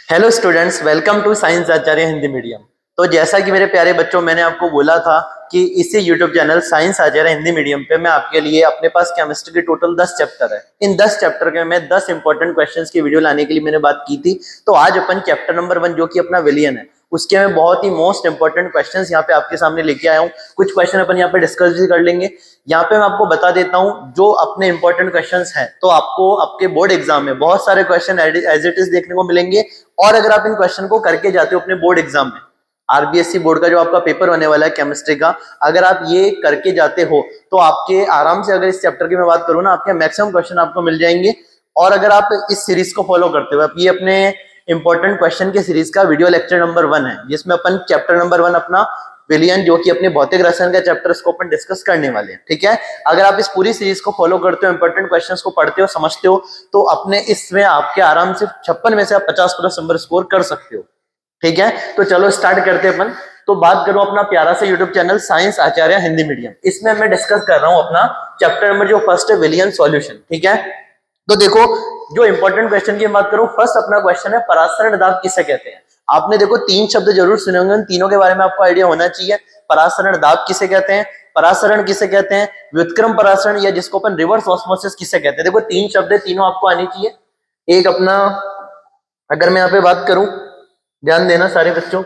Hello students, welcome to science Acharya Hindi medium. तो जैसा कि मेरे प्यारे बच्चों, मैंने आपको बोला था कि इसी YouTube channel science Acharya Hindi medium पे मैं आपके लिए अपने पास केमिस्ट्री के टोटल 10 चैप्टर है। इन 10 चैप्टर के मैं 10 इंपॉर्टेंट क्वेश्चंस की वीडियो लाने के लिए मैंने बात की थी। तो आज अपन चैप्टर नंबर 1 जो कि अपना विलियन है, उसके मैं बहुत ही मोस्ट इंपॉर्टेंट क्वेश्चंस यहाँ पे आपके सामने लेके आया हूँ। कुछ क्वेश्चन अपन यहाँ पे डिस्कस भी कर लेंगे। यहाँ पे मैं आपको बता देता हूँ जो अपने इंपॉर्टेंट क्वेश्चंस हैं, तो आपको आपके बोर्ड एग्जाम में बहुत सारे क्वेश्चन एज इट इज देखने को मिलेंगे। और अगर आप इन क्वेश्चन को करके जाते हो अपने बोर्ड एग्जाम में, आरबीएससी बोर्ड का जो आपका पेपर होने वाला है केमिस्ट्री का, अगर आप ये करके जाते हो तो आपके आराम से, अगर इस चैप्टर की मैं बात करूँ ना, आपके मैक्सिमम क्वेश्चन आपको मिल जाएंगे। और अगर आप इस सीरीज को फॉलो करते हो, आप ये अपने इंपॉर्टेंट क्वेश्चन के सीरीज का वीडियो लेक्चर नंबर 1 है, जिसमें अपन चैप्टर नंबर 1 अपना विलियन जो कि अपने भौतिक रसायन का चैप्टर, इसको अपन डिस्कस करने वाले हैं। ठीक है, अगर आप इस पूरी सीरीज को फॉलो करते हो, इंपॉर्टेंट क्वेश्चंस को पढ़ते हो, समझते हो, तो अपने इसमें आपके आराम से 56 में से आप 50+ नंबर स्कोर कर सकते हो। ठीक है, तो चलो स्टार्ट करते हैं अपन। तो बात करो अपना प्यारा सा YouTube channel science Acharya Hindi medium, इसमें मैं डिस्कस कर रहा हूं अपना चैप्टर नंबर जो फर्स्ट है, विलियन सॉल्यूशन। ठीक है, तो देखो, जो इंपॉर्टेंट क्वेश्चन की बात करूं, फर्स्ट अपना क्वेश्चन है परासरण दाब किसे कहते हैं। आपने देखो 3 शब्द जरूर सुने होंगे, उन तीनों के बारे में आपको आइडिया होना चाहिए। परासरण दाब किसे कहते हैं, परासरण किसे कहते हैं, व्युत्क्रम परासरण, या जिसको अपन रिवर्स ऑस्मोसिस किसे कहते हैं। देखो 3 शब्द है, तीनों आपको आनी चाहिए। एक अपना, अगर मैं यहाँ पे बात करूं, ध्यान देना सारे बच्चों,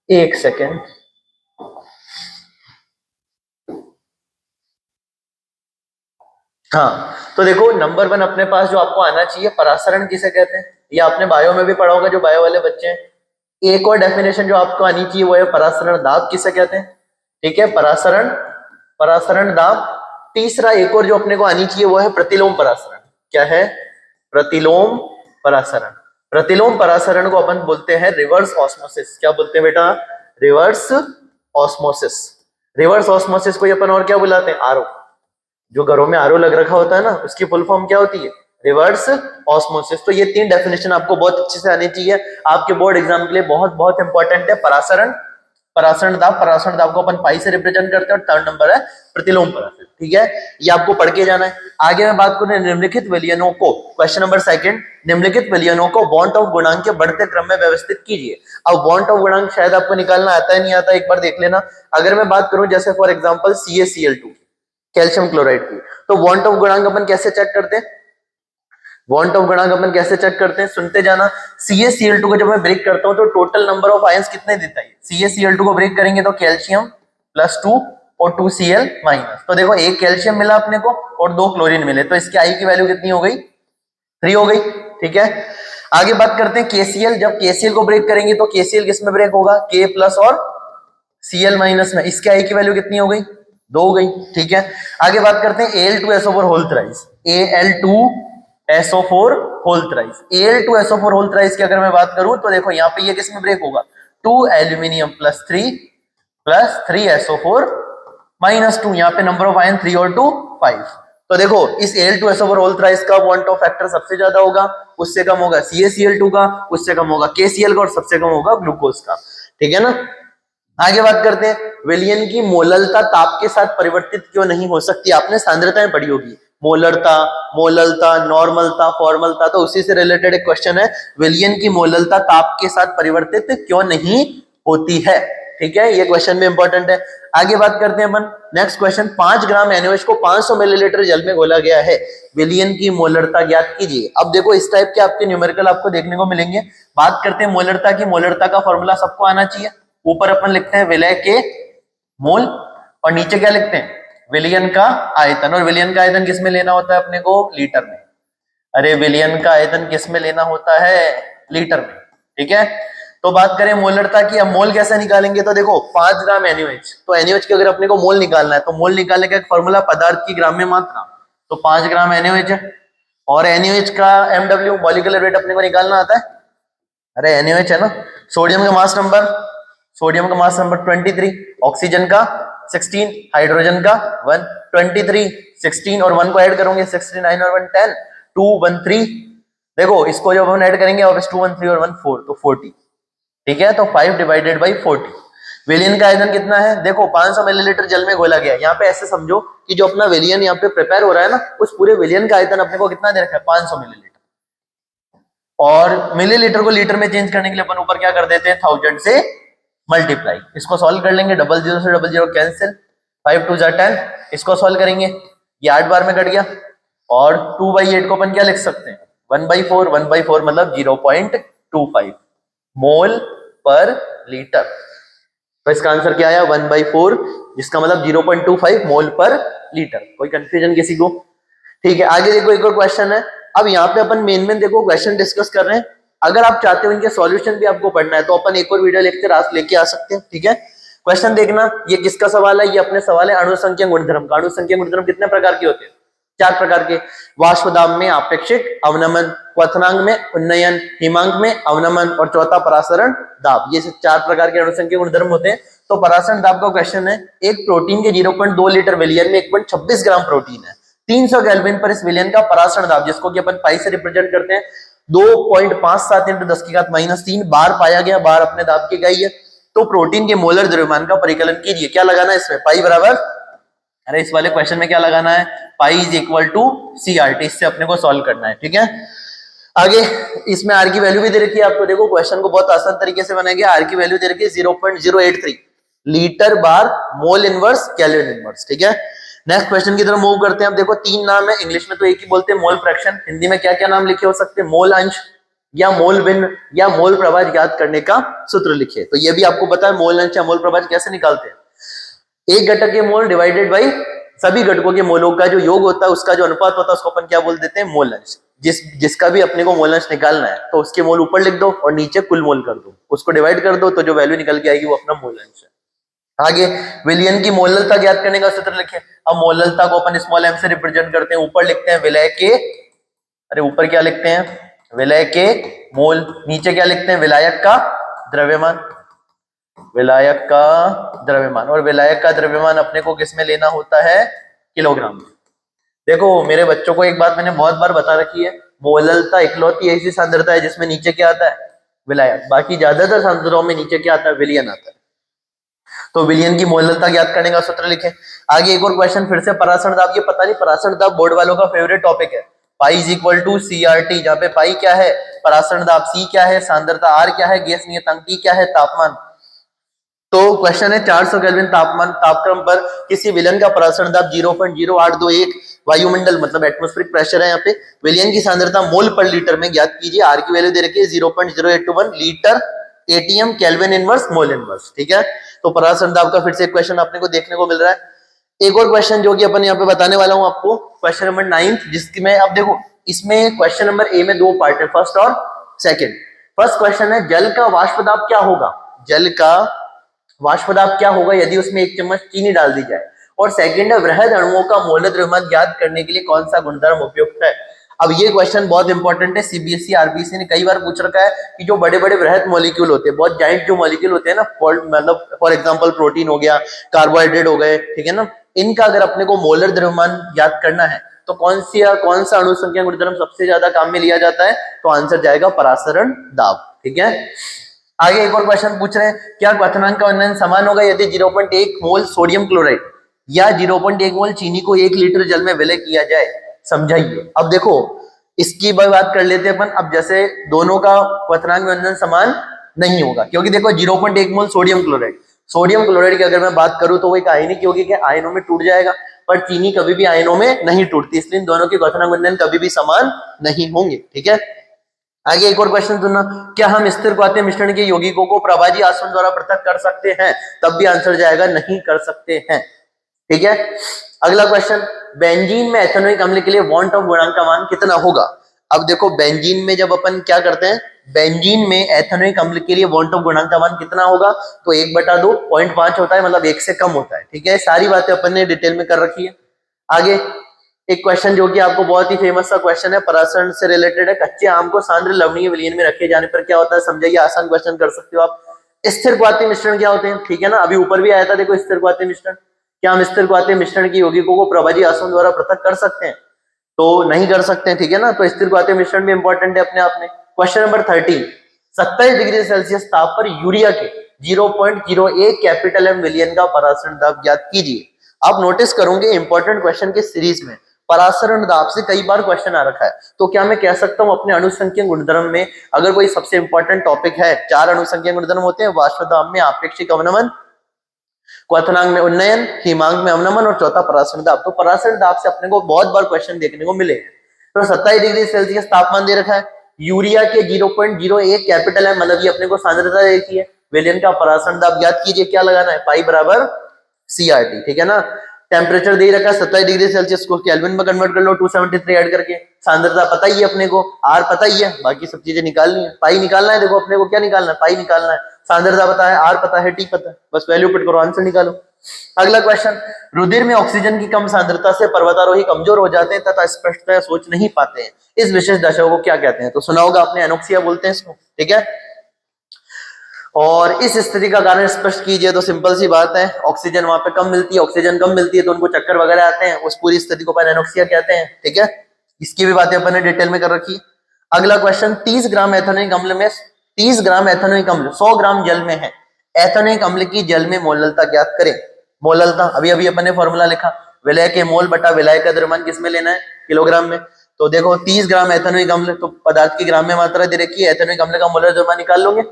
एक सेकेंड। हाँ, तो देखो नंबर 1 अपने पास जो आपको आना चाहिए, परासरण किसे कहते हैं। ये आपने बायो में भी पढ़ा होगा, जो बायो वाले बच्चे हैं। एक और डेफिनेशन जो आपको आनी चाहिए वो है परासरण दाब किसे कहते हैं। ठीक है, परासरण, परासरण दाब। तीसरा एक और जो अपने को आनी चाहिए वो है प्रतिलोम परासरण। क्या है? प्रतिलोम परासरण। प्रतिलोम परासरण को अपन बोलते हैं रिवर्स ऑस्मोसिस। क्या बोलते हैं बेटा? Reverse osmosis. रिवर्स ऑस्मोसिस को अपन और क्या बुलाते हैं? आरओ। जो घरों में आरओ लग रखा होता है ना, उसकी फुल फॉर्म क्या होती है? Reverse osmosis. तो ये 3 डेफिनेशन आपको बहुत अच्छे से आनी चाहिए, आपके बोर्ड एग्जाम के लिए बहुत बहुत इंपॉर्टेंट है। परासरण, परासरण दाब, परासरण दाब को अपन पाई से रिप्रेजेंट करते हैं। और थर्ड नंबर है प्रतिलोम परासरण। ठीक है, ये आपको पढ़ के जाना है। आगे मैं बात करूं निम्नलिखित विलयनों को, क्वेश्चन नंबर 2, निम्नलिखित विलयनों को बॉन्ड ऑफ गुणांक के बढ़ते क्रम में व्यवस्थित कीजिए। अब बॉन्ड ऑफ गुणांक शायद आपको निकालना आता है, नहीं आता, एक बार देख लेना। अगर मैं बात करूं जैसे for example CaCl2, calcium chloride की, तो बॉन्ड ऑफ गुणांक अपन कैसे चेक करते हैं? बॉन्ड ऑफ गुणांक अपन कैसे चेक करते हैं? सुनते जाना। CaCl2 को जब मैं ब्रेक करता हूं तो टोटल नंबर ऑफ आयंस कितने देता है? CaCl2 को ब्रेक करेंगे तो कैल्शियम +2 और 2Cl-। तो देखो, एक कैल्शियम मिला अपने को और 2 क्लोरीन मिले, तो इसकी आई की वैल्यू कितनी हो गई? 3 हो गई। ठीक है, आगे बात करते हैं KCl। जब KCl को ब्रेक करेंगे तो KCl किस में ब्रेक होगा? K+ और Cl- में। इसके आई की वैल्यू कितनी हो गई? 2 हो गई। ठीक है, आगे बात करते हैं Al2SO4 whole thrice. Al2SO4 whole thrice, Al2SO4 whole thrice की अगर मैं बात करूं तो देखो यहाँ पे ये किस में ब्रेक होगा? 2 एल्यूमिनियम +3 -2, यहाँ पे नंबर ऑफ आयन 3 और 2 5। तो देखो इस Al2SO4 होल थ्राइस का बॉन्ड ऑफ फैक्टर सबसे ज्यादा होगा, उससे कम होगा CaCl2 का, उससे कम होगा KCl का, और सबसे कम होगा ग्लूकोज का। ठीक है ना, आगे बात करते हैं विलयन की मोललता ताप के साथ परिवर्तित क्यों नहीं हो सकती। आपने सांद्रताएं पढ़ी होगी, मोलरता, मोललता, नॉर्मलता, फॉर्मलता, तो उसी से रिलेटेड एक क्वेश्चन है, विलयन की मोललता ताप के साथ परिवर्तित क्यों नहीं होती है। ठीक है, ये क्वेश्चन भी इंपॉर्टेंट है। आगे बात करते हैं अपन नेक्स्ट क्वेश्चन, 5 ग्राम NaOH को 500 मिलीलीटर जल में घोला गया है, विलयन की मोलरता ज्ञात कीजिए। अब देखो इस टाइप के आपके न्यूमेरिकल आपको देखने को मिलेंगे। बात करते हैं मोलरता की। मोलरता का फॉर्मूला सबको आना चाहिए। ऊपर अपन लिखते हैं विलय के मोल, और नीचे क्या लिखते हैं? विलयन का आयतन। और विलयन का आयतन किस में लेना होता है अपने को? लीटर में। अरे विलयन का आयतन किस में लेना होता है? लीटर में। ठीक है, तो बात करें मोलरता की। अब मोल कैसे निकालेंगे? तो देखो 5 ग्राम NaOH, तो NaOH की अगर अपने को मोल निकालना है तो मोल निकालने का एक फॉर्मूला पदार्थ की ग्राम में मात्रा, तो 5 ग्राम NaOH है। और NaOH का MW मॉलिक्यूलर वेट अपने को निकालना आता है। अरे NaOH है ना। सोडियम का मास नंबर, सोडियम का मास नंबर 23, ऑक्सीजन का 16, हाइड्रोजन का 1। 23, 16 और 1 को ऐड करोगे 69 और 1 10, 213। देखो इसको जब हम ऐड करेंगे वापस 213 और 1 4, तो 40। ठीक है, तो 5 डिवाइडेड बाई 40। विलयन का आयतन कितना है? देखो 500 मिलीलीटर जल में घोला गया। यहाँ पे ऐसे समझो कि जो अपना विलयन यहाँ पे प्रिपेयर हो रहा है ना, उस पूरे विलयन का आयतन अपने को कितना दे रखा है? 500 मिलीलीटर। और मिलीलीटर को लीटर में चेंज करने के लिए अपन ऊपर क्या कर देते हैं, 1000 से मल्टीप्लाई। इसको सॉल्व कर लेंगे, 00 से 00 कैंसिल, 5 2 10, इसको सॉल्व करेंगे, ये 8 बार में कट गया। और 2/8 को अपन क्या लिख सकते हैं, 1/4, 1/4 मतलब 0.25 मोल पर लीटर। तो इसका आंसर क्या आया, 1/4, जिसका मतलब 0.25 मोल पर लीटर। कोई कंफ्यूजन किसी को? ठीक है, आगे देखो एक और क्वेश्चन है। अब यहाँ पे अपन मेन देखो क्वेश्चन डिस्कस कर रहे हैं। अगर आप चाहते हो इनके सॉल्यूशन भी आपको पढ़ना है तो अपन एक और वीडियो लेके आ सकते हैं। ठीक है, क्वेश्चन देखना, ये किसका सवाल है, ये अपने सवाल है अणुसंख्या गुणधर्म का। अणुसंख्या गुणधर्म कितने प्रकार के होते हैं, 4 प्रकार के। वाष्प दाब में आपेक्षिक अवनमन, क्वथनांक में उन्नयन, हिमांक में अवनमन, और चौथा परासरण दाब। ये 4 प्रकार के अणुसंख्या गुणधर्म होते हैं। तो परासरण दाब का क्वेश्चन है, एक प्रोटीन के 0.2 लीटर विलियन में 1.26 ग्राम प्रोटीन है, 300 केल्विन पर इस विलियन का परासरण दाब, जिसको कि अपन पाई से रिप्रेजेंट करते हैं, 2.57 × 10⁻³ बार पाया गया। बार अपने दाब की इकाई है। तो प्रोटीन के मोलर द्रव्यमान का परिकलन कीजिए। क्या लगाना है इसमें, पाई बराबर, अरे इस वाले क्वेश्चन में क्या लगाना है, pi is equal to CRT। इससे अपने को सॉल्व करना है। ठीक है, आगे इसमें आर की वैल्यू भी दे रखी है आपको। देखो क्वेश्चन को बहुत आसान तरीके से बनाया गया। आर की वैल्यू दे रखी है 0.083 लीटर बार मोल इनवर्स केल्विन इनवर्स। ठीक है, नेक्स्ट क्वेश्चन की तरफ मूव करते हैं। अब देखो 3 नाम है, इंग्लिश में तो एक ही बोलते हैं, मोल फ्रैक्शन। हिंदी में क्या क्या नाम लिखे हो सकते हैं, मोल अंश या मोल भिन्न या मोल प्रभाज ज्ञात करने का सूत्र लिखे। तो ये भी आपको पता है मोल अंश या मोल प्रभाज कैसे निकालते हैं। एक घटक के मोल डिवाइडेड बाई सभी घटकों के मोलों का जो योग होता है, उसका जो अनुपात होता है, उसको अपन क्या बोल देते हैं, मोल अंश। जिसका भी अपने को मोल अंश निकालना है तो उसके मोल ऊपर लिख दो और नीचे कुल मोल कर दो, उसको डिवाइड कर दो, तो जो वैल्यू निकल के आएगी वो अपना मोल अंश है। आगे विलयन की मोललता ज्ञात करने का सूत्र लिखे। अब मोललता को अपन स्मॉल m से रिप्रेजेंट करते हैं। ऊपर लिखते हैं विलय के, अरे ऊपर क्या लिखते हैं, विलय के मोल, नीचे क्या लिखते हैं, विलायक का द्रव्यमान। विलायक का द्रव्यमान, और विलायक का द्रव्यमान अपने को किस में लेना होता है, किलोग्राम में। देखो मेरे बच्चों को एक बात मैंने बहुत बार बता रखी है, मोललता इकलौती ऐसी सांद्रता है जिसमें नीचे क्या आता है, विलायक। बाकी ज्यादातर सांद्रताओं में नीचे क्या आता है, विलयन आता है। तो विलयन की मोललता ज्ञात करने का सूत्र लिखें। आगे एक और क्वेश्चन फिर से परासरण दाब। ये पता नहीं परासरण दाब बोर्ड वालों का फेवरेट टॉपिक है। Pi is equal to CRT, जहां पे पाई क्या है, परासरण दाब, C क्या है, सांद्रता, R क्या है, गैस नियतांक, T क्या है, तापमान। तो क्वेश्चन है 400 केल्विन तापक्रम पर किसी विलयन का परासरण दाब 0.0821 वायुमंडल मतलब एटमॉस्फेरिक प्रेशर है। यहाँ पे विलयन की सांद्रता मोल पर लीटर में ज्ञात कीजिए। आर की वैल्यू दे रखी है 0.0821 litre ATM kelvin inverse mole inverse. ठीक है, तो परासरण दाब का फिर से क्वेश्चन अपने को देखने को मिल रहा है। एक और क्वेश्चन जो कि अपन यहाँ पे बताने वाला हूं आपको, क्वेश्चन नंबर 9, जिसकी मैं अब देखो इसमें क्वेश्चन नंबर ए में 2 पार्ट है, फर्स्ट और सेकंड। फर्स्ट क्वेश्चन है जल का वाष्प दाब क्या होगा, जल का वाष्प दाब क्या होगा यदि उसमें 1 चम्मच चीनी डाल दी जाए। और सेकंड है वृहद अणुओं का मोल द्रव्यमान ज्ञात करने के लिए कौन सा गुणधर्म उपयुक्त है। अब ये क्वेश्चन बहुत इंपॉर्टेंट है, CBSE RBC ने कई बार पूछ रखा है कि जो बड़े बड़े वृहद मॉलिक्यूल होते हैं, बहुत जाइंट जो मॉलिक्यूल होते हैं ना, मतलब फॉर एग्जांपल प्रोटीन हो गया, कार्बोहाइड्रेट हो गए, ठीक है ना, इनका अगर अपने को मोलर द्रव्यमान ज्ञात करना है तो कौन सा अणु संख्या गुणधर्म सबसे ज्यादा काम में लिया जाता है, तो आंसर जाएगा परासरण दाब। ठीक है, आगे एक और क्वेश्चन पूछ रहे हैं, क्या क्वथनांक का उन्नयन समान होगा यदि 0.1 मोल सोडियम क्लोराइड या 0.1 मोल चीनी को 1 लीटर जल में विलय किया जाए, समझाइए। अब देखो इसकी बात कर लेते हैं अपन। अब जैसे दोनों का क्वथनांक में उन्नयन समान नहीं होगा, क्योंकि देखो 0.1 मोल सोडियम क्लोराइड की अगर मैं बात करूं तो वो एक आयनिक यौगिक है, आयनों में टूट जाएगा, पर चीनी कभी भी आयनों में नहीं टूटती, इसलिए दोनों के क्वथनांक उन्नयन कभी भी समान नहीं होंगे। ठीक है, आगे एक और क्वेश्चन सुनना, क्या हम स्थिर क्वाथीय मिश्रण के यौगिकों को प्रभाजी आसवन द्वारा पृथक कर सकते हैं, तब भी आंसर जाएगा नहीं कर सकते हैं। ठीक है, अगला क्वेश्चन, बेंजीन में एथेनोइक अम्ल के लिए वॉन ऑफ गुणांक का मान कितना होगा। अब देखो बेंजीन में जब अपन क्या करते हैं, बेंजीन में एथेनोइक अम्ल के लिए वॉन ऑफ गुणांक का मान कितना होगा, तो 1/2 0.5 होता है, मतलब 1 से कम होता है। ठीक है, सारी बातें अपन ने डिटेल में कर रखी है। आगे एक क्वेश्चन जो कि आपको बहुत ही फेमस सा क्वेश्चन है, परासरण से रिलेटेड है, कच्चे आम को सांद्र लवणीय विलयन में रखे जाने पर क्या होता है, समझाइए। आसान क्वेश्चन कर सकते हो आप। स्थिर क्वाथीय मिश्रण क्या होते हैं, ठीक है ना, अभी ऊपर भी आया था देखो स्थिर क्वाथीय मिश्रण। क्या हम स्थिर क्वाथीय मिश्रण के यौगिकों को प्रभाजी आसवन द्वारा पृथक कर सकते हैं, तो नहीं कर सकते हैं। ठीक है ना, तो स्थिर क्वाथीय मिश्रण भी इंपॉर्टेंट है अपने आप में। क्वेश्चन नंबर 13, 27 डिग्री सेल्सियस ताप पर यूरिया के 0.01 कैपिटल M विलयन का परासरण दाब ज्ञात कीजिए। आप नोटिस करोगे इंपॉर्टेंट क्वेश्चन के सीरीज में परासरण दाब से कई बार क्वेश्चन आ रखा है, तो क्या मैं कह सकता हूं अपने अणुसंख्यक गुणधर्म में अगर कोई सबसे इंपॉर्टेंट टॉपिक है, 4 अणुसंख्यक गुणधर्म होते हैं, वाष्प दाब में आपेक्षिक अवनमन, क्वथनांक में उन्नयन, हिमांक में अवनमन और चौथा परासरण दाब। तो परासरण दाब से अपने को बहुत बार क्वेश्चन देखने को मिले। तो 27 डिग्री सेल्सियस तापमान दे रखा है, यूरिया के 0.01 कैपिटल है, मतलब ये अपने को सांद्रता देखी है। विलयन का परासरण दाब ज्ञात कीजिए, क्या लगाना है, पाई बराबर CRT, ठीक है ना। टेम्परेचर दे रखा है 27 डिग्री सेल्सियस, को केल्विन में कन्वर्ट कर लो 273 ऐड करके। सांद्रता पता ही है अपने को, आर पता ही है, बाकी सब चीजें निकालनी है। पाई निकालना है, देखो अपने को क्या निकालना है, पाई निकालना है। सांद्रता पता है, आर पता है, टी पता है, बस वैल्यू पुट करो, आंसर निकालो। अगला क्वेश्चन, रुधिर में ऑक्सीजन की कम सांद्रता से पर्वतारोही कमजोर हो जाते हैं तथा स्पष्टतः सोच नहीं पाते हैं, इस विशेष दशा को क्या कहते हैं। तो सुना होगा आपने, एनोक्सिया बोलते हैं इसको, ठीक है। और इस स्थिति का कारण स्पष्ट कीजिए, तो सिंपल सी बात है, ऑक्सीजन वहां पे कम मिलती है, ऑक्सीजन कम मिलती है तो उनको चक्कर वगैरह आते हैं, उस पूरी स्थिति को अपन एनोक्सिया कहते हैं, ठीक है। इसकी भी बातें अपन ने डिटेल में कर रखी। अगला क्वेश्चन, 30 ग्राम एथेनोइक अम्ल में 30 ग्राम एथेनोइक अम्ल 100 ग्राम जल में है, एथेनोइक अम्ल की जल में मोललता ज्ञात करें। मोललता अभी अभी अपन ने फॉर्मूला लिखा, विलय के मोल बटा विलय का द्रव्यमान किस में लेना है, किलोग्राम में। तो देखो 30 ग्राम एथेनोइक अम्ल, तो पदार्थ की ग्राम में मात्रा दे रखी है, एथेनोइक अम्ल का मोलर द्रव्यमान निकाल लोगे।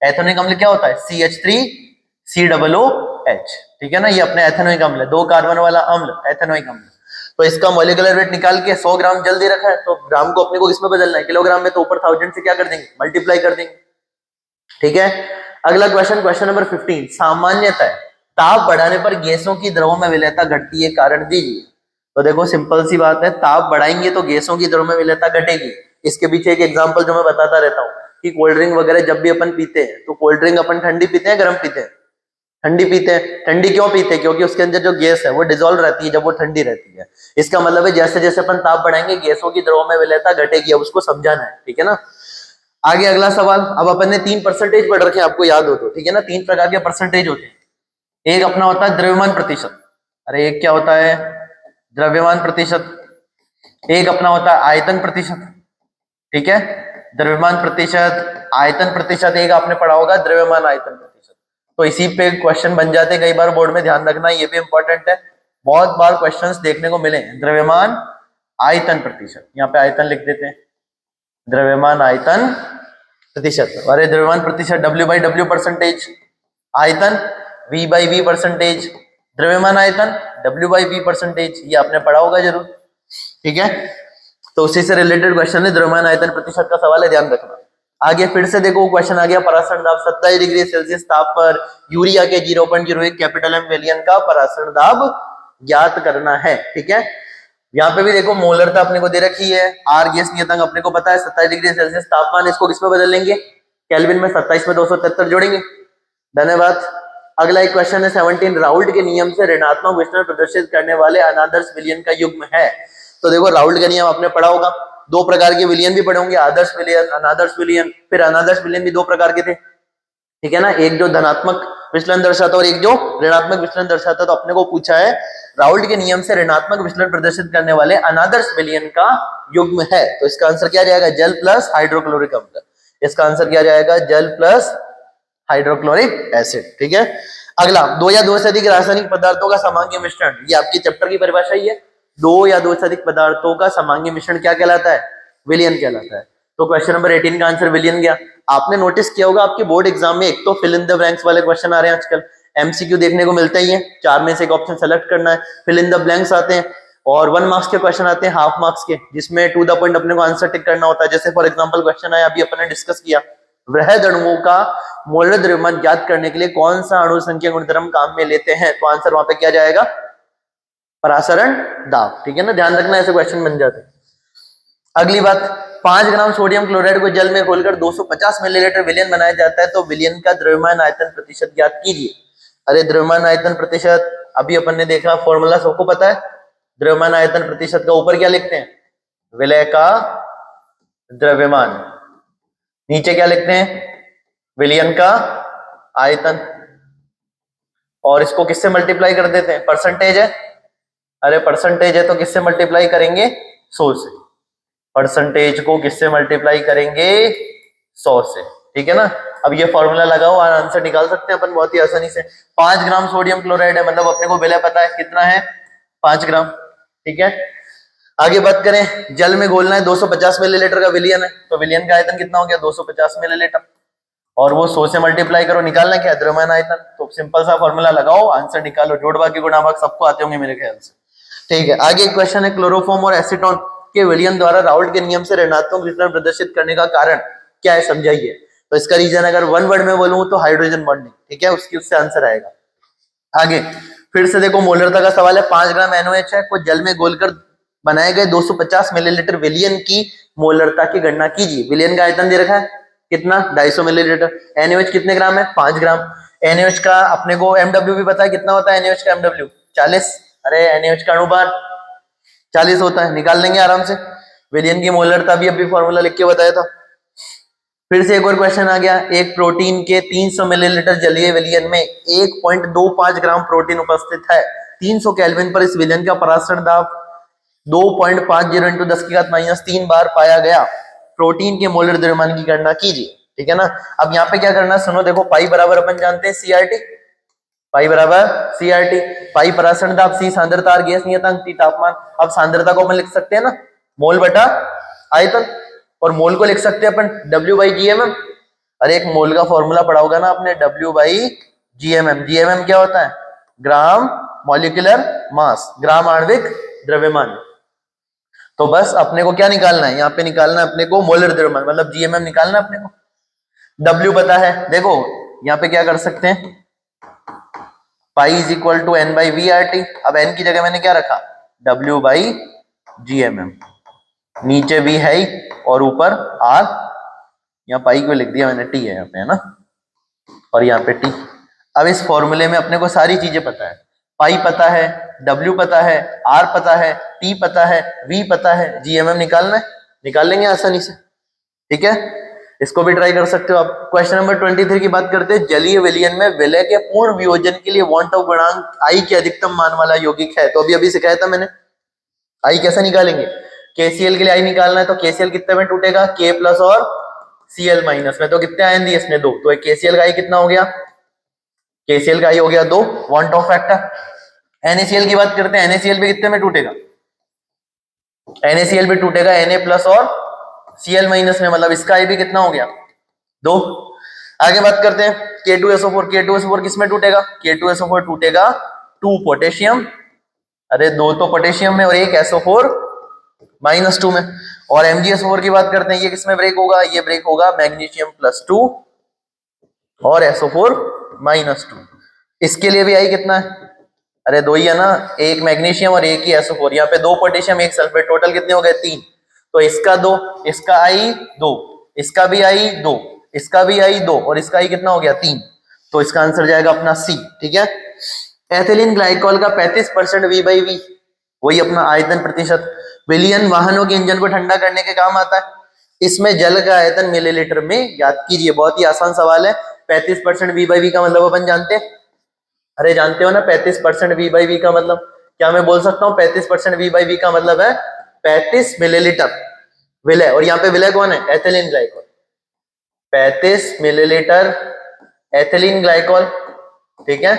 एथेनोइक अम्ल क्या होता है, CH3COOH, ठीक है ना, ये अपने एथेनोइक अम्ल है, 2 कार्बन वाला अम्ल एथेनोइक अम्ल। तो इसका मॉलिक्यूलर वेट निकाल के 100 ग्राम जल दे रखा है, तो ग्राम को अपने को किसमें बदलना है, किलोग्राम में, तो ऊपर 1000 से क्या कर देंगे, मल्टीप्लाई कर देंगे, ठीक है। अगला क्वेश्चन, क्वेश्चन नंबर 15, सामान्यतः ताप बढ़ाने पर गैसों की द्रवों में विलयता घटती है, कारण दीजिए। तो देखो सिंपल सी बात है, ताप बढ़ाएंगे तो गैसों की द्रव्यों में विलयता घटेगी। इसके पीछे एक एग्जांपल जो मैं बताता रहता हूँ कि कोल्ड ड्रिंक वगैरह जब भी अपन पीते हैं, तो कोल्ड ड्रिंक अपन ठंडी पीते हैं गर्म पीते हैं, ठंडी पीते हैं। ठंडी क्यों पीते हैं, क्योंकि उसके अंदर जो गैस है वो डिसॉल्व रहती है जब वो ठंडी रहती है। इसका मतलब है जैसे जैसे अपन ताप बढ़ाएंगे गैसों की द्रव्यों में विलयता घटेगी, अब उसको समझाना है, ठीक है ना। आगे अगला सवाल, अब अपन ने 3 परसेंटेज पढ़ रखे हैं, आपको याद हो तो, ठीक है ना। 3 प्रकार के परसेंटेज होते हैं, एक अपना होता है द्रव्यमान प्रतिशत, अरे एक क्या होता है, द्रव्यमान प्रतिशत। एक अपना होता है आयतन प्रतिशत, ठीक है, द्रव्यमान प्रतिशत, आयतन प्रतिशत। एक आपने पढ़ा होगा द्रव्यमान आयतन प्रतिशत। तो इसी पे क्वेश्चन बन जाते हैं कई बार बोर्ड में, ध्यान रखना, ये भी इंपॉर्टेंट है, बहुत बार क्वेश्चंस देखने को मिले। द्रव्यमान आयतन प्रतिशत, यहाँ पे आयतन लिख देते हैं, द्रव्यमान आयतन प्रतिशत। अरे द्रव्यमान प्रतिशत W/W परसेंटेज, आयतन V/V परसेंटेज, द्रव्यमान आयतन W/V परसेंटेज, ये आपने पढ़ा होगा जरूर, ठीक है। तो उसी से रिलेटेड क्वेश्चन है, द्रव्यमान आयतन प्रतिशत का सवाल है, ध्यान रखना। आगे फिर से देखो क्वेश्चन आ गया, परासरण दाब 27 डिग्री सेल्सियस ताप पर यूरिया के 0.01 कैपिटल एम विलयन का परासरण दाब ज्ञात करना है, ठीक है। यहाँ पे भी देखो मोलरता अपने को दे रखी है, आर गैस नियतांक अपने को पता है 27 डिग्री सेल्सियस तापमान, इसको किसमें बदल लेंगे, केल्विन में, 27 में 273 जोड़ेंगे, धन्यवाद। अगला एक क्वेश्चन है 17, राउल्ट के नियम से ऋणात्मक विचलन प्रदर्शित करने वाले अनादर्श विलयन का युग्म है। तो देखो राउल्ट का नियम आपने पढ़ा होगा, 2 प्रकार के विलयन भी पढ़े होंगे, आदर्श विलयन, अनादर्श विलयन। फिर अनादर्श विलयन भी 2 प्रकार के थे, ठीक है ना, एक जो धनात्मक विचलन दर्शाता और एक जो ऋणात्मक विचलन दर्शाता। तो अपने को पूछा है राउल्ट के नियम से ऋणात्मक विचलन प्रदर्शित करने वाले अनादर्श विलयन का युग्म है, तो इसका आंसर क्या जाएगा, जल प्लस हाइड्रोक्लोरिक अम्ल। इसका आंसर क्या जाएगा, जल प्लस हाइड्रोक्लोरिक एसिड, ठीक है। अगला, 2 या 2 से अधिक रासायनिक पदार्थों का समांगी मिश्रण, ये आपकी चैप्टर की परिभाषा ही है, 2 या 2 से अधिक पदार्थों का समांगी मिश्रण क्या कहलाता है, विलयन कहलाता है। तो क्वेश्चन नंबर 18 का आंसर विलयन गया। आपने नोटिस किया होगा आपके बोर्ड एग्जाम में एक तो फिल इन द ब्लैंक्स वाले क्वेश्चन आ रहे हैं आजकल, एमसीक्यू देखने को मिलते ही है, 4 में से एक ऑप्शन सेलेक्ट करना है, फिल इन द ब्लैंक्स आते हैं, और 1 मार्क्स के क्वेश्चन आते हैं, हाफ मार्क्स के, जिसमें टू द पॉइंट अपने को आंसर टिक करना होता है। जैसे फॉर एग्जांपल क्वेश्चन आया अभी अपने डिस्कस किया, वृहद अणुओं का मोलर द्रव्यमान ज्ञात करने के लिए कौन सा अणु संख्या गुणधर्म काम में लेते हैं, तो आंसर वहां पे क्या जाएगा, परासरण दाब, ठीक है ना, ध्यान रखना, ऐसे क्वेश्चन बन जाते हैं। अगली बात, 5 ग्राम सोडियम क्लोराइड को जल में घोलकर 250 मिलीलीटर विलयन बनाया जाता है, तो विलयन का द्रव्यमान आयतन प्रतिशत ज्ञात कीजिए। अरे द्रव्यमान आयतन प्रतिशत अभी अपन ने देखा, फॉर्मूला सबको पता है, द्रव्यमान आयतन प्रतिशत का ऊपर क्या लिखते हैं, विलय का द्रव्यमान, नीचे क्या लिखते हैं, विलयन का आयतन, और इसको किससे मल्टीप्लाई कर देते हैं, परसेंटेज है, अरे परसेंटेज है तो किससे मल्टीप्लाई करेंगे, 100 से, परसेंटेज को किससे मल्टीप्लाई करेंगे, 100 से, ठीक है ना। अब ये फॉर्मूला लगाओ, आंसर निकाल सकते हैं अपन बहुत ही आसानी से। 5 ग्राम सोडियम क्लोराइड है, मतलब अपने को विलय पता है कितना है, 5 ग्राम, ठीक है। आगे बात करें, जल में घोलना है, 250 मिलीलीटर का विलियन है, तो विलियन का आयतन कितना हो गया 250 मिलीलीटर, और वो 100 से मल्टीप्लाई करो, निकालना क्या द्रव्यमान आयतन, तो सिंपल सा फॉर्मूला लगाओ, आंसर निकालो, जोड़ भाग गुणा भाग सबको आते होंगे मेरे ख्याल से। ठीक है, आगे एक क्वेश्चन है, क्लोरोफॉर्म और एसीटोन के विलयन द्वारा राउल्ट के नियम से ऋणात्मक वितरण प्रदर्शित करने का कारण क्या है, समझाइए। तो इसका रीजन अगर वन वर्ड में बोलूं तो हाइड्रोजन बॉन्डिंग, ठीक है, उससे आंसर आएगा। आगे फिर से देखो, मोलरता का सवाल है, 5 ग्राम NaOH है को जल में घोलकर बनाए गए 250 मिलीलीटर विलियन की मोलरता की गणना कीजिए। विलियन का आयतन दे रखा है कितना, 250 मिलीलीटर। NaOH कितने ग्राम है, 5 ग्राम। NaOH का अपने को MW भी पता है, कितना होता है NaOH का MW, 40। अरे NaOH का अणुभार 40 होता है, निकाल लेंगे आराम से। विलियन की मोलरता भी अभी फॉर्मूला लिख के बताया था। फिर से एक और क्वेश्चन आ गया, एक प्रोटीन के 300 मिलीलीटर जलीय विलयन में 1.25 ग्राम प्रोटीन उपस्थित है। 300 केल्विन पर इस विलयन का परासरण दाब 2.50 इंटू 10⁻³ बार पाया गया। प्रोटीन के मोलर द्रव्यमान की गणना कीजिए। ठीक है ना। अब यहाँ पे क्या करना, सुनो, देखो पाई बराबर अपन जानते हैं CRT, पाई बराबर CRT, पाई परासरण दाब, C सांद्रता, R गैस नियतांक, T तापमान। अब सांद्रता को अपन लिख सकते हैं ना, मोल बटा आयतन, और मोल को लिख सकते हैं अपन W/GMM। अरे एक मोल का फॉर्मूला पढ़ा होगा ना आपने, W/GMM। GMM क्या होता है, ग्राम मॉलिक्यूलर मास, ग्राम आणविक द्रव्यमान। तो बस अपने को क्या निकालना है, यहाँ पे निकालना है अपने को मोलर द्रव्यमान, मतलब GMM निकालना है अपने को। W पता है, देखो यहाँ पे क्या कर सकते हैं, पाई इज इक्वल टू N/VRT। अब N की जगह मैंने क्या रखा, W/GMM, नीचे V है ही और ऊपर R, यहाँ पाई को लिख दिया मैंने, T है यहाँ पे, है ना, और यहाँ पे T। अब इस फॉर्मूले में अपने को सारी चीजें पता है, पाई पता है, W पता है, R पता है, T पता है, V पता है, GMM निकालना है, निकाल लेंगे आसानी से। ठीक है, इसको भी ट्राई कर सकते हो आप। क्वेश्चन नंबर 23 की बात करते हैं, जलीय विलयन में विलय के पूर्ण वियोजन के लिए वॉन ऑफ गुणांक I के अधिकतम मान वाला यौगिक है। तो अभी सिखाया था मैंने, I कैसे निकालेंगे, KCl के लिए I निकालना है, तो KCl कितने में टूटेगा, K प्लस और Cl माइनस में, तो कितने आयन दिए इसमें, 2, तो KCl का I कितना हो गया, KCl का I हो गया 2, वॉन्ट ऑफ फैक्टर। NaCl की बात करते हैं, NaCl भी कितने में टूटेगा, NaCl भी टूटेगा Na प्लस और Cl माइनस में, मतलब इसका I भी कितना हो गया, 2। आगे बात करते हैं K2SO4, K2SO4 किस में टूटेगा, K2SO4 टूटेगा 2 पोटेशियम, अरे 2 तो पोटेशियम में और 1 SO4 -2 में। और MgSO4 की बात करते हैं, ये किसमें ब्रेक होगा, ये ब्रेक होगा मैग्नीशियम +2 और SO4 -2। इसके लिए भी I कितना है, अरे 2 ही है ना, 1 मैग्नीशियम और 1 ही SO4, यहाँ पे 2 पोटेशियम 1 सल्फेट, टोटल कितने हो गए 3। तो इसका 2, इसका I 2, इसका भी I 2, इसका भी I 2 और इसका I कितना हो गया 3। तो इसका आंसर जाएगा अपना C। ठीक है, एथिलीन ग्लाइकोल का 35% V/V, वही अपना आयतन प्रतिशत। विलियन वाहनों के इंजन को ठंडा करने के काम आता है। इसमें जल का आयतन मिलीलीटर में याद कीजिए, बहुत ही आसान सवाल है। 35% V/V का मतलब अपन जानते हैं, अरे जानते हो ना 35% V/V का मतलब क्या, मैं बोल सकता हूँ 35% V/V का मतलब है 35 मिलीलीटर विलय, और यहाँ पे विलय कौन है, ethylene glycol, 35 millilitre ethylene glycol. ठीक है,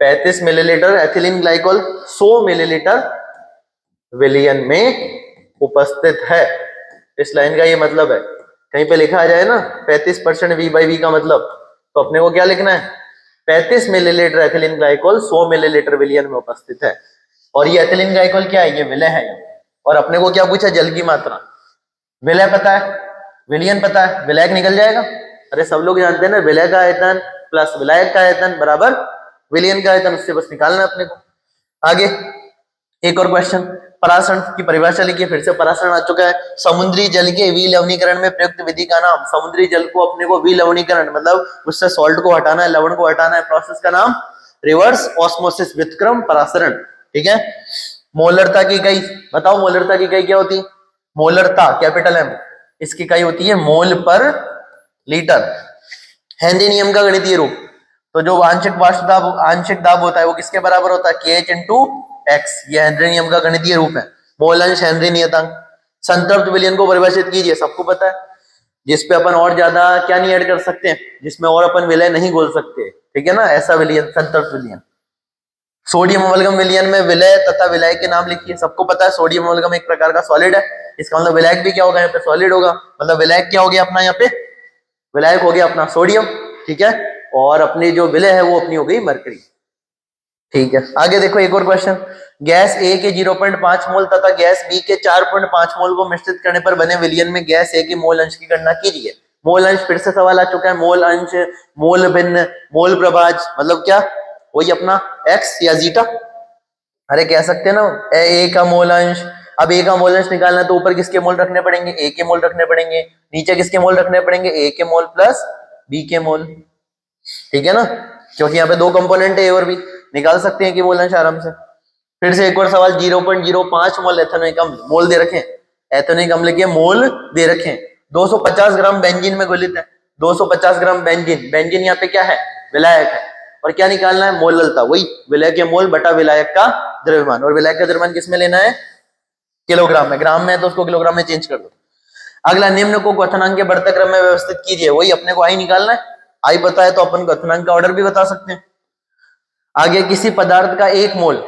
35 मिलीलीटर एथिलीन ग्लाइकोल 100 मिलीलीटर विलयन में उपस्थित है। इस लाइन का ये मतलब है, कहीं पे लिखा आ जाए ना 35% V/V का मतलब, तो अपने को क्या लिखना है, 35 मिलीलीटर एथिलीन ग्लाइकोल 100 मिलीलीटर विलयन में उपस्थित है। और ये एथिलीन ग्लाइकोल क्या है, ये विलय है। और अपने को क्या पूछा, जल की मात्रा, विलय पता है, विलयन पता है, विलायक निकल जाएगा। अरे सब लोग जानते हैं ना, विलय का आयतन प्लस विलायक का आयतन बराबर विलयन का आयतन, उससे बस निकालना है अपने को। आगे एक और क्वेश्चन, परासरण की परिभाषा लिखिए। फिर से परासरण आ चुका है। समुद्री जल के विलवणीकरण में प्रयुक्त विधि का नाम, समुद्री जल को अपने को विलवणीकरण मतलब उससे सॉल्ट को हटाना है, लवण को हटाना है, प्रोसेस का नाम रिवर्स ऑस्मोसिस व्युत्क्रम परासरण। ठीक है, मोलरता की इकाई बताओ, मोलरता की इकाई क्या होती है, मोलरता कैपिटल M, इसकी इकाई होती है मोल पर लीटर। हेनरी नियम का गणितीय रूप, तो जो आंशिक दाब होता है वो किसके बराबर होता है, KH × X, ये हेनरी नियम का गणितीय रूप है। मोल अंश हेनरी नियतांक। संतृप्त विलयन को परिभाषित कीजिए, सबको पता है, जिसपे अपन और ज्यादा क्या नहीं ऐड कर सकते, जिसमें और अपन विलय नहीं घोल सकते। ठीक है ना, ऐसा विलयन संतृप्त विलयन। सोडियम अमलगम विलयन में विलय तथा विलायक के नाम लिखिए। सबको पता है सोडियम अमलगम एक प्रकार का सॉलिड है, इसका मतलब विलायक भी क्या होगा, यहाँ पे सॉलिड होगा। मतलब विलायक क्या हो गया अपना, यहाँ पे विलायक हो गया अपना सोडियम, ठीक है। और अपनी जो विलय है वो अपनी हो गई मरकरी, ठीक है। आगे देखो एक और क्वेश्चन, गैस ए के 0.5 मोल तथा गैस बी के 4.5 मोल को मिश्रित करने पर बने विलयन में गैस ए के मोल अंश की गणना कीजिए। मोल अंश फिर से सवाल आ चुका है, मोल अंश, मोल भिन्न, मोल प्रभाज, मतलब क्या, वही अपना एक्स या जीटा, अरे कह सकते हैं ना ए का मोल अंश। अब ए का मोल अंश निकालना तो ऊपर किसके मोल रखने पड़ेंगे, ए के मोल रखने पड़ेंगे, नीचे किसके मोल रखने पड़ेंगे, ए के मोल प्लस बी के मोल, ठीक है ना, क्योंकि यहाँ पे दो कंपोनेंट है ए और बी, निकाल सकते हैं कि मोल अंश आराम से। फिर से एक और सवाल, 0.05 मोल एथेनोइक अम्ल, मोल दे रखे, एथेनोइक अम्ल के मोल दे रखे, 250 ग्राम बेंजीन में घुलित है, 250 ग्राम बेंजीन, बेंजीन यहाँ पे क्या है, विलायक है। और क्या निकालना है, मोललता, वही विलायक के मोल बटा विलायक का द्रव्यमान, और विलायक का द्रव्यमान किस में लेना है, किलोग्राम में, ग्राम में है तो उसको किलोग्राम में चेंज कर दो। अगला, निम्न को क्वथनांक के बढ़ते क्रम में व्यवस्थित कीजिए, वही अपने को आई निकालना है, आई पता है तो अपन क्वथनांक का ऑर्डर भी बता सकते हैं। आगे, किसी पदार्थ का एक मोल,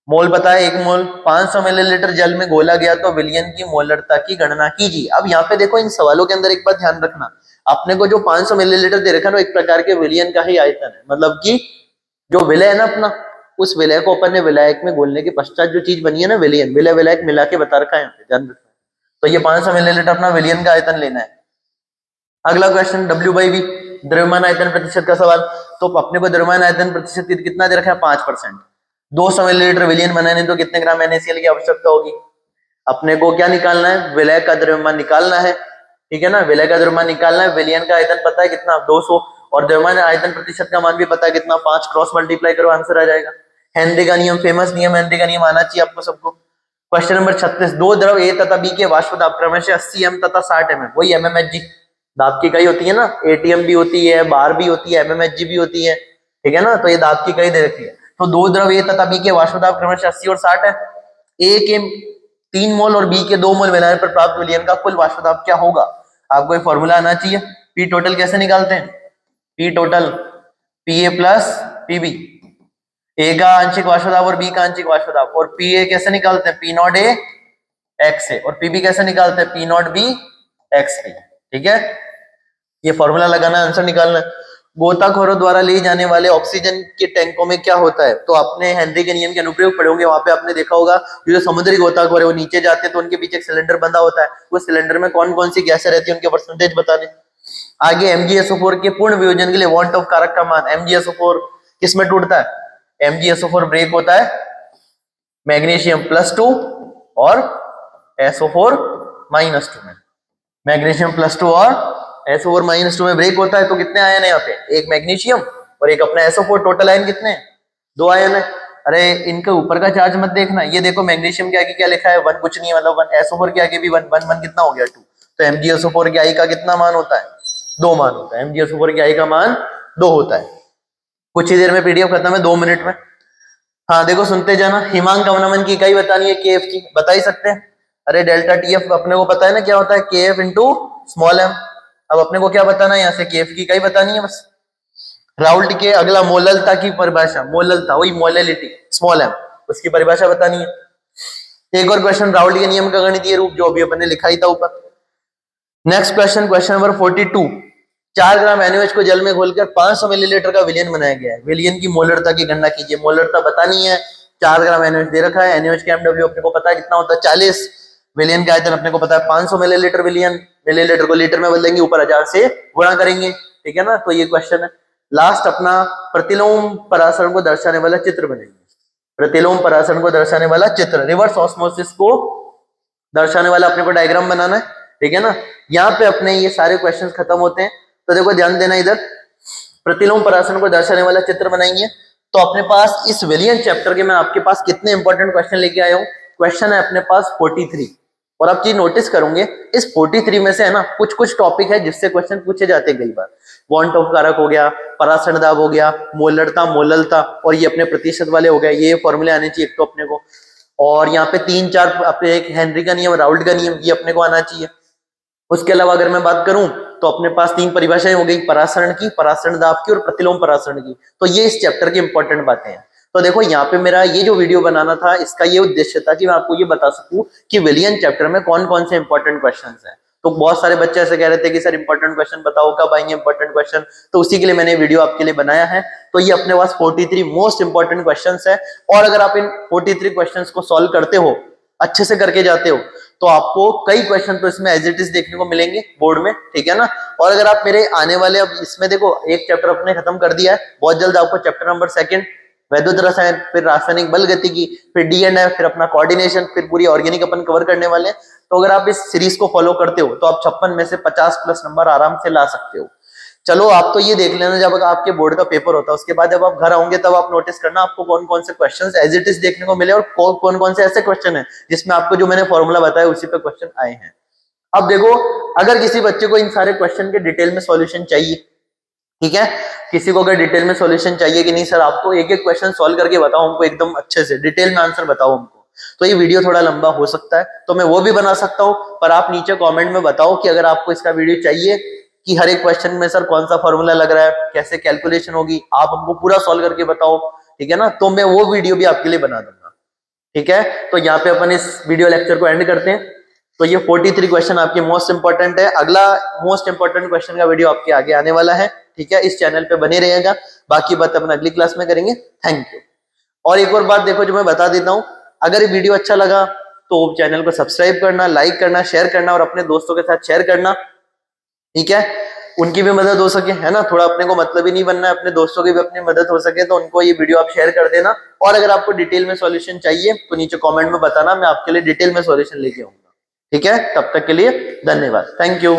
मोल पता है, एक मोल 500 मिलीलीटर जल में घोला गया तो विलयन की मोलरता की गणना कीजिए। अब यहाँ पे देखो इन सवालों के अंदर एक बात ध्यान रखना, अपने को जो 500 मिलीलीटर दे रखा है वो एक प्रकार के विलयन का ही आयतन है, मतलब कि जो विलय है ना अपना, उस विलय को अपन ने विलायक में घोलने के पश्चात जो चीज बनी है ना विलयन, विलय विलायक मिला के बता रखा है यहाँ पे, ध्यान रखना। तो ये 500 मिलीलीटर अपना विलयन का आयतन लेना है। अगला क्वेश्चन, W/V द्रव्यमान आयतन प्रतिशत का सवाल। तो अपने को द्रव्यमान आयतन प्रतिशत कितना दे रखा है, 5%। 200 मिलीलीटर विलयन बनाने तो कितने ग्राम NaCl की आवश्यकता होगी। अपने को क्या निकालना है, विलय का द्रव्यमान निकालना है, ठीक है ना, विलय का द्रव्यमान निकालना है। विलयन का आयतन पता है कितना, 200, और द्रव्यमान आयतन प्रतिशत का मान भी पता है कितना, 5, क्रॉस मल्टीप्लाई करो आंसर आ जाएगा। हेनरी का नियम, फेमस नियम, हेनरी का नियम आना चाहिए आपको सबको। क्वेश्चन नंबर 36, दो द्रव ए तथा बी के वाष्प दाब क्रमशः 80 एम तथा 60 mm, वही MMHg दाब की इकाई होती है ना, ATM भी होती है, बार भी होती है, MMHg भी होती है, ठीक है ना। तो ये दाब की इकाई दे रखी है। तो दो द्रव ए तथा बी के वाष्प दाब क्रमशः 80 और 60 है। ए के 3 मोल और बी के 2 मोल मिलाने पर प्राप्त विलयन का कुल वाष्प दाब क्या होगा। आपको एक फॉर्मूला आना चाहिए। पी टोटल कैसे निकालते हैं, P total PA plus PB, ए का आंशिक वाष्प दाब और बी का आंशिक वाष्प दाब, और PA कैसे निकालते हैं, P0 A x A, और PB कैसे निकालते हैं, P0 B x B, ठीक है। ये फॉर्मूला लगाना, आंसर निकालना। गोताखोरों द्वारा ली जाने वाले ऑक्सीजन के टैंकों में क्या होता है, तो आपने हेनरी के नियम के अनुप्रयोग पढ़े होंगे, वहां पे आपने देखा होगा जो समुद्री गोताखोर है वो नीचे जाते हैं तो उनके पीछे एक सिलेंडर बंधा होता है, उस सिलेंडर में कौन कौन सी गैसें रहती है उनके परसेंटेज बताने। आगे, MgSO4 के पूर्ण वियोजन के लिए वॉन ऑफ कारक का मान, MgSO4 किस में टूटता है, MgSO4 ब्रेक होता है मैग्नीशियम +2 और SO4 -2 में, मैग्नीशियम +2 और SO4 -2 में ब्रेक होता है। तो कितने आयन है यहाँ पे, एक मैग्नीशियम और एक अपना SO4, टोटल आयन कितने हैं, 2 आयन है। अरे इनके ऊपर का चार्ज मत देखना, ये देखो मैग्नीशियम के आगे क्या लिखा है, 1, कुछ नहीं है, मतलब 1, SO4 के आगे भी 1, 1, 1 कितना हो गया, 2। तो MgSO4 के आई का कितना मान होता है, 2 मान होता है, MgSO4 के आई का मान 2 होता है। कुछ ही देर में PDF खत्म है, 2 मिनट में। हाँ देखो सुनते जाना, हिमांक अवनमन की इकाई बतानी है, KF की, बता ही सकते हैं। अरे डेल्टा TF अपने को पता है ना क्या होता है, KF इंटू स्मॉल m। अब अपने को क्या बताना है, यहाँ से KF की इकाई बतानी है बस। राउल्ट के अगला, मोललता की परिभाषा, मोललता वही मोलैलिटी स्मॉल m, उसकी परिभाषा बतानी है। एक और क्वेश्चन, राउल्ट के नियम का गणितीय रूप, जो अभी अपन ने लिखा ही था ऊपर। नेक्स्ट क्वेश्चन, क्वेश्चन नंबर 42, 4 ग्राम NaOH को जल में घोलकर 500 मिलीलीटर का विलयन बनाया गया है, विलयन की मोलरता की गणना कीजिए। मोलरता बतानी है, 4 ग्राम NaOH दे रखा है, NaOH का MW अपने को पता है कितना होता है 40, विलयन का आयतन अपने को पता है 500 मिलीलीटर, विलयन मिलीलीटर को लीटर में बदलेंगे, ऊपर 1000 से गुणा करेंगे, ठीक है ना। तो ये क्वेश्चन है। लास्ट अपना प्रतिलोम परासरण को दर्शाने वाला चित्र बनेंगे, प्रतिलोम परासरण को दर्शाने वाला चित्र, रिवर्स ऑस्मोसिस को दर्शाने वाला अपने को डायग्राम बनाना है, ठीक है ना। यहाँ पे अपने ये सारे क्वेश्चंस खत्म होते हैं। तो देखो ध्यान देना, इधर प्रतिलोम परासरण को दर्शाने वाला चित्र बनाएंगे। तो अपने पास इस विलियन चैप्टर के मैं आपके पास कितने इंपॉर्टेंट क्वेश्चन लेके आया हूँ, क्वेश्चन है अपने पास 43। और आप चीज नोटिस करोगे इस 43 में से है ना कुछ कुछ टॉपिक है जिससे क्वेश्चन पूछे जाते हैं कई बार। वॉन्ट ऑफ कारक हो गया, परासरण दाब हो गया, मोलरता, मोललता, और ये अपने प्रतिशत वाले हो गए, ये फॉर्मूले आने चाहिए एक तो अपने को। और यहाँ पे 3-4 अपने, एक हेनरी का नियम, राउल्ट का नियम, ये अपने को आना चाहिए। उसके अलावा अगर मैं बात करूं तो अपने पास 3 परिभाषाएं हो गई, परासरण की, परासरण दाब की और प्रतिलोम परासरण की। तो ये इस चैप्टर की इंपॉर्टेंट बातें हैं। तो देखो यहाँ पे मेरा ये जो वीडियो बनाना था, इसका ये उद्देश्य था कि मैं आपको ये बता सकूं कि विलियन चैप्टर में कौन कौन से इंपॉर्टेंट क्वेश्चंस हैं। तो बहुत सारे बच्चे ऐसे कह रहे थे कि सर इंपॉर्टेंट क्वेश्चन बताओ, कब आएंगे इंपॉर्टेंट क्वेश्चन, तो उसी के लिए मैंने वीडियो आपके लिए बनाया है। तो ये अपने पास 43 मोस्ट इंपॉर्टेंट क्वेश्चंस है, और अगर आप इन 43 क्वेश्चंस को सॉल्व करते हो, अच्छे से करके जाते हो, तो आपको कई क्वेश्चन तो इसमें एज इट इज देखने को मिलेंगे बोर्ड में, ठीक है ना। और अगर आप मेरे आने वाले, अब इसमें देखो एक चैप्टर अपने खत्म कर दिया है, बहुत जल्द आपको चैप्टर नंबर 2 वैद्युत रसायन, फिर रासायनिक बल गतिकी, फिर डी&एफ, फिर अपना कोऑर्डिनेशन, फिर पूरी ऑर्गेनिक अपन कवर करने वाले हैं। तो अगर आप इस सीरीज को फॉलो करते हो तो आप 56 में से 50 प्लस नंबर आराम से ला सकते हो। चलो आप तो ये देख लेना, जब आपके बोर्ड का पेपर होता है उसके बाद जब आप घर आओगे तब आप नोटिस करना आपको कौन कौन से क्वेश्चंस एज इट इज देखने को मिले, और कौन कौन से ऐसे क्वेश्चन है जिसमें आपको जो मैंने फॉर्मूला बताया उसी पे क्वेश्चन आए हैं। अब देखो, अगर किसी बच्चे को इन सारे क्वेश्चन के डिटेल में सॉल्यूशन चाहिए, ठीक है, किसी को अगर डिटेल में सॉल्यूशन चाहिए कि नहीं सर आपको एक एक क्वेश्चन सॉल्व करके बताओ हमको, एकदम अच्छे से डिटेल में आंसर बताओ हमको, तो ये वीडियो थोड़ा लंबा हो सकता है, तो मैं वो भी बना सकता हूँ। पर आप नीचे कमेंट में बताओ कि अगर आपको इसका वीडियो चाहिए कि हर एक क्वेश्चन में सर कौन सा फॉर्मूला लग रहा है, कैसे कैलकुलेशन होगी, आप हमको पूरा सॉल्व करके बताओ, ठीक है ना, तो मैं वो वीडियो भी आपके लिए बना दूंगा। ठीक है, तो यहाँ पे अपन इस वीडियो लेक्चर को एंड करते हैं। तो ये 43 क्वेश्चन आपके मोस्ट इंपॉर्टेंट है। अगला मोस्ट इंपॉर्टेंट क्वेश्चन का वीडियो आपके आगे आने वाला है, ठीक है, इस चैनल पे बने रहेगा। बाकी बात अपन अगली क्लास में करेंगे। Thank you. और एक और बात देखो जो मैं बता देता हूँ, अगर ये वीडियो अच्छा लगा तो चैनल को सब्सक्राइब करना, लाइक करना, शेयर करना और अपने दोस्तों के साथ शेयर करना, ठीक है, उनकी भी मदद हो सके, है ना, थोड़ा अपने को मतलब ही नहीं बनना है, अपने दोस्तों की भी अपनी मदद हो सके, तो उनको ये वीडियो आप शेयर कर देना। और अगर आपको डिटेल में सॉल्यूशन चाहिए तो नीचे कमेंट में बताना, मैं आपके लिए डिटेल में सॉल्यूशन लेके आऊंगा। ठीक है, तब तक के लिए धन्यवाद, थैंक यू।